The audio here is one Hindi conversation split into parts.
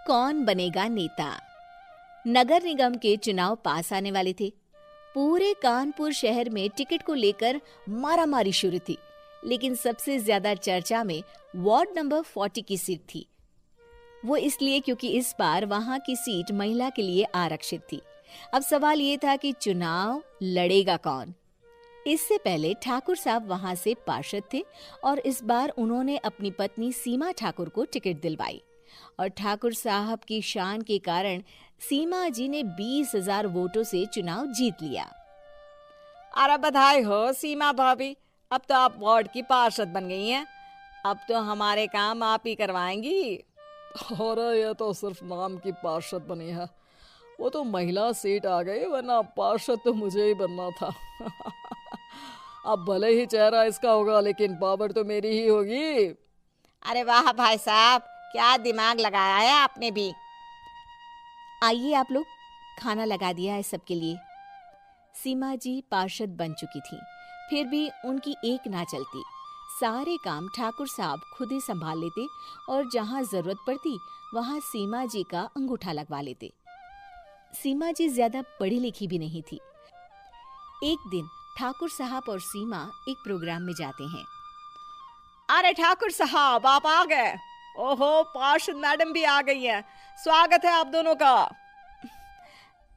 कौन बनेगा नेता। नगर निगम के चुनाव पास आने वाले थे। पूरे कानपुर शहर में टिकट को लेकर मारामारी शुरू थी, लेकिन सबसे ज्यादा चर्चा में वार्ड नंबर 40 की सीट थी। वो इसलिए क्योंकि इस बार वहां की सीट महिला के लिए आरक्षित थी। अब सवाल ये था कि चुनाव लड़ेगा कौन। इससे पहले ठाकुर साहब वहां से पार्षद थे और इस बार उन्होंने अपनी पत्नी सीमा ठाकुर को टिकट दिलवाई और ठाकुर साहब की शान के कारण सीमा जी ने 20,000 वोटों से चुनाव जीत लिया। अरे बधाई हो सीमा भाभी, अब तो आप वार्ड की पार्षद बन गई हैं। अब तो हमारे काम आप ही करवाएंगी। अरे ये तो सिर्फ नाम की पार्षद बनी है, वो तो महिला सीट आ गई, वरना पार्षद तो मुझे ही बनना था। अब भले ही चेहरा इसका होगा, लेकिन पावर तो मेरी ही होगी। अरे वाह भाई साहब, क्या दिमाग लगाया है आपने भी। आइए आप लोग, खाना लगा दिया है सबके लिए। सीमा जी पार्षद बन चुकी थी, फिर भी उनकी एक ना चलती। सारे काम ठाकुर साहब खुद ही संभाल लेते और जहां जरूरत पड़ती वहां सीमा जी का अंगूठा लगवा लेते। सीमा जी ज्यादा पढ़ी लिखी भी नहीं थी। एक दिन ठाकुर साहब और सीमा एक प्रोग्राम में जाते हैं। अरे ठाकुर साहब, आप आ गए। ओहो, पार्षद मैडम भी आ गई हैं। स्वागत है आप दोनों का।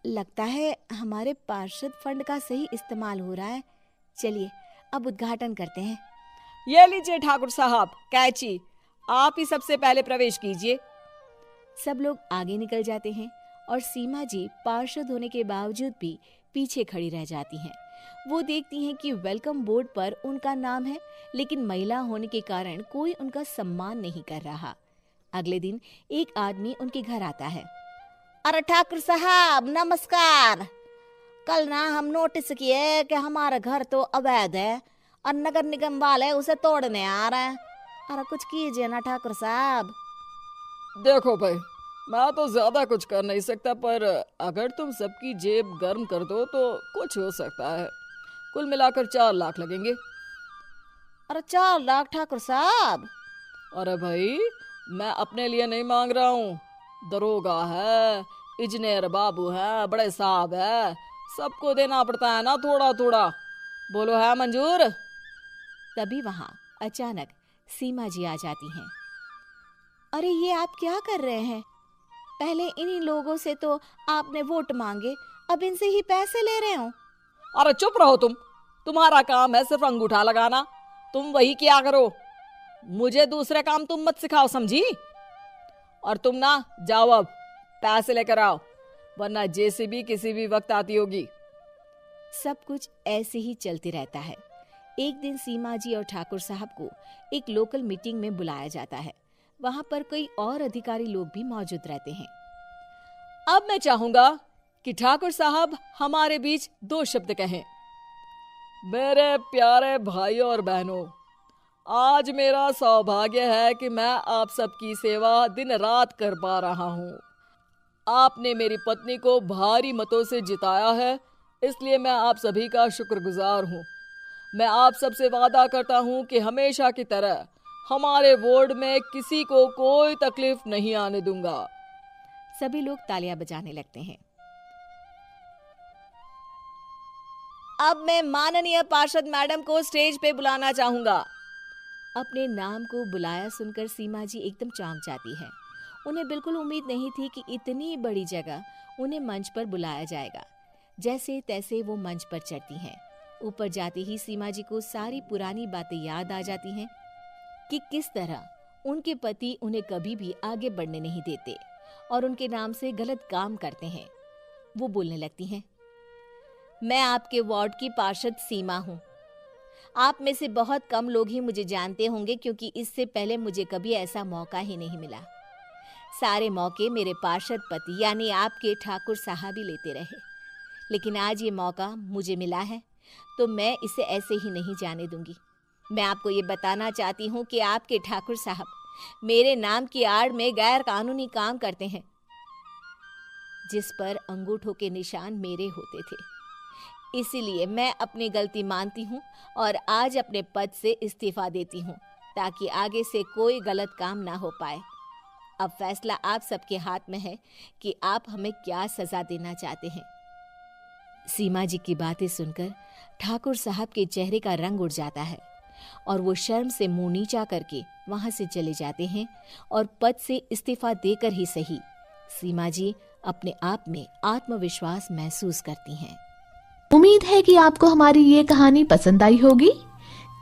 लगता है हमारे पार्षद फंड का सही इस्तेमाल हो रहा है। चलिए अब उद्घाटन करते हैं। ये लीजिए ठाकुर साहब कैची, आप ही सबसे पहले प्रवेश कीजिए। सब लोग आगे निकल जाते हैं और सीमा जी पार्षद होने के बावजूद भी पीछे खड़ी रह जाती हैं। वो देखती हैं कि वेलकम बोर्ड पर उनका नाम है, लेकिन महिला होने के कारण कोई उनका सम्मान नहीं कर रहा। अगले दिन एक आदमी उनके घर आता है। अरे ठाकुर साहब नमस्कार। कल ना हम नोटिस किए कि हमारा घर तो अवैध है और नगर निगम वाले उसे तोड़ने आ रहे हैं। अरे कुछ कीजिए ना ठाकुर साहब। देखो भाई, मैं तो ज्यादा कुछ कर नहीं सकता, पर अगर तुम सबकी जेब गर्म कर दो तो कुछ हो सकता है। कुल मिलाकर 4 लाख लगेंगे। अरे 4 लाख ठाकुर साहब? अरे भाई, मैं अपने लिए नहीं मांग रहा हूँ। दरोगा है, इंजीनियर बाबू है, बड़े साहब है, सबको देना पड़ता है ना थोड़ा थोड़ा। बोलो है मंजूर? तभी वहां अचानक सीमा जी आ जाती हैं। अरे ये आप क्या कर रहे हैं? पहले इन्हीं लोगों से तो आपने वोट मांगे, अब इनसे ही पैसे ले रहे हो। अरे चुप रहो तुम, तुम्हारा काम है सिर्फ अंगूठा लगाना, तुम वही किया करो। मुझे दूसरे काम तुम मत सिखाओ, समझी? और तुम ना जाओ, अब पैसे लेकर आओ, वरना जेसीबी किसी भी वक्त आती होगी। सब कुछ ऐसे ही चलते रहता है। एक दिन सीमा जी और ठाकुर साहब को एक लोकल मीटिंग में बुलाया जाता है। वहां पर कई और अधिकारी लोग भी मौजूद रहते हैं। अब मैं चाहूंगा कि ठाकुर साहब हमारे बीच 2 शब्द कहें। मेरे प्यारे भाइयों और बहनों, आज मेरा सौभाग्य है कि मैं आप सबकी सेवा दिन रात कर पा रहा हूँ। आपने मेरी पत्नी को भारी मतों से जिताया है, इसलिए मैं आप सभी का शुक्रगुजार हूँ। मैं आप सबसे वादा करता हूँ कि हमेशा की तरह हमारे वार्ड में किसी को कोई तकलीफ नहीं आने दूंगा। सभी लोग तालियां बजाने लगते हैं। अब मैं माननीय पार्षद मैडम को स्टेज पे बुलाना चाहूंगा। अपने नाम को बुलाया सुनकर सीमा जी एकदम चौंक जाती है। उन्हें बिल्कुल उम्मीद नहीं थी कि इतनी बड़ी जगह उन्हें मंच पर बुलाया जाएगा। जैसे तैसे वो मंच पर चढ़ती हैं। ऊपर जाते ही सीमा जी को सारी पुरानी बातें याद आ जाती हैं कि किस तरह उनके पति उन्हें कभी भी आगे बढ़ने नहीं देते और उनके नाम से गलत काम करते हैं। वो बोलने लगती हैं, मैं आपके वार्ड की पार्षद सीमा हूँ। आप में से बहुत कम लोग ही मुझे जानते होंगे, क्योंकि इससे पहले मुझे कभी ऐसा मौका ही नहीं मिला। सारे मौके मेरे पार्षद पति यानी आपके ठाकुर साहब ही लेते रहे, लेकिन आज ये मौका मुझे मिला है तो मैं इसे ऐसे ही नहीं जाने दूंगी। मैं आपको ये बताना चाहती हूँ कि आपके ठाकुर साहब मेरे नाम की आड़ में गैर कानूनी काम करते हैं, जिस पर अंगूठों के निशान मेरे होते थे। इसीलिए मैं अपनी गलती मानती हूँ और आज अपने पद से इस्तीफा देती हूँ, ताकि आगे से कोई गलत काम ना हो पाए। अब फैसला आप सबके हाथ में है कि आप हमें क्या सजा देना चाहते हैं। सीमा जी की बातें सुनकर ठाकुर साहब के चेहरे का रंग उड़ जाता है और वो शर्म से मुंह नीचा करके वहां से चले जाते हैं और पद से इस्तीफा देकर ही सही सीमा जी अपने आप में आत्मविश्वास महसूस करती हैं। उम्मीद है कि आपको हमारी ये कहानी पसंद आई होगी।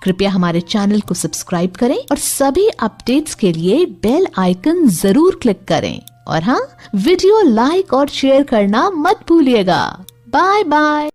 कृपया हमारे चैनल को सब्सक्राइब करें और सभी अपडेट्स के लिए बेल आइकन जरूर क्लिक करें और हाँ, वीडियो लाइक और शेयर करना मत भूलिएगा। Bye bye.